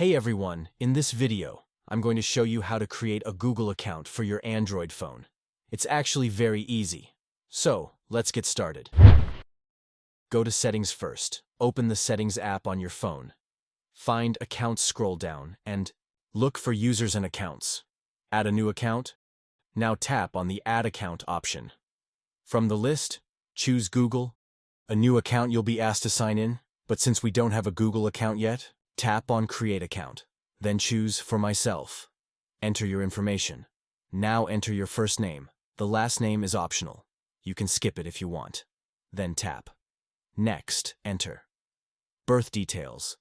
Hey everyone, in this video, I'm going to show you how to create a Google account for your Android phone. It's actually very easy. So, let's get started. Go to Settings first. Open the Settings app on your phone. Find Accounts, scroll down, and look for Users and Accounts. Add a new account. Now tap on the Add Account option. From the list, choose Google. A new account you'll be asked to sign in, but since we don't have a Google account yet, tap on Create Account. Then choose For Myself. Enter your information. Now enter your first name. The last name is optional. You can skip it if you want. Then tap Next, enter. Birth details.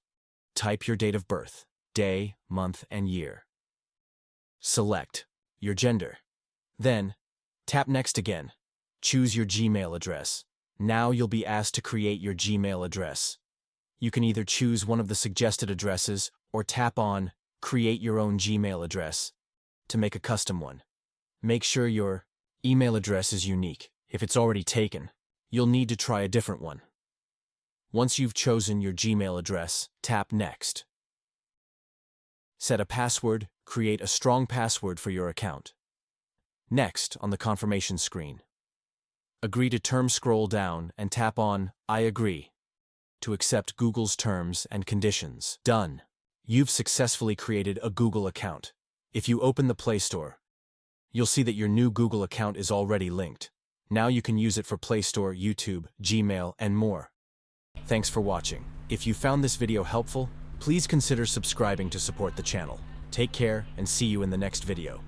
Type your date of birth, day, month, and year. Select your gender. Then, tap Next again. Choose your Gmail address. Now you'll be asked to create your Gmail address. You can either choose one of the suggested addresses or tap on Create Your Own Gmail Address to make a custom one. Make sure your email address is unique. If it's already taken, you'll need to try a different one. Once you've chosen your Gmail address, tap Next. Set a password. Create a strong password for your account. Next, on the confirmation screen, agree to terms. Scroll down and tap on I agree to accept Google's terms and conditions. Done. You've successfully created a Google account. If you open the Play Store, you'll see that your new Google account is already linked. Now you can use it for Play Store, YouTube, Gmail, and more. Thanks for watching. If you found this video helpful, please consider subscribing to support the channel. Take care and see you in the next video.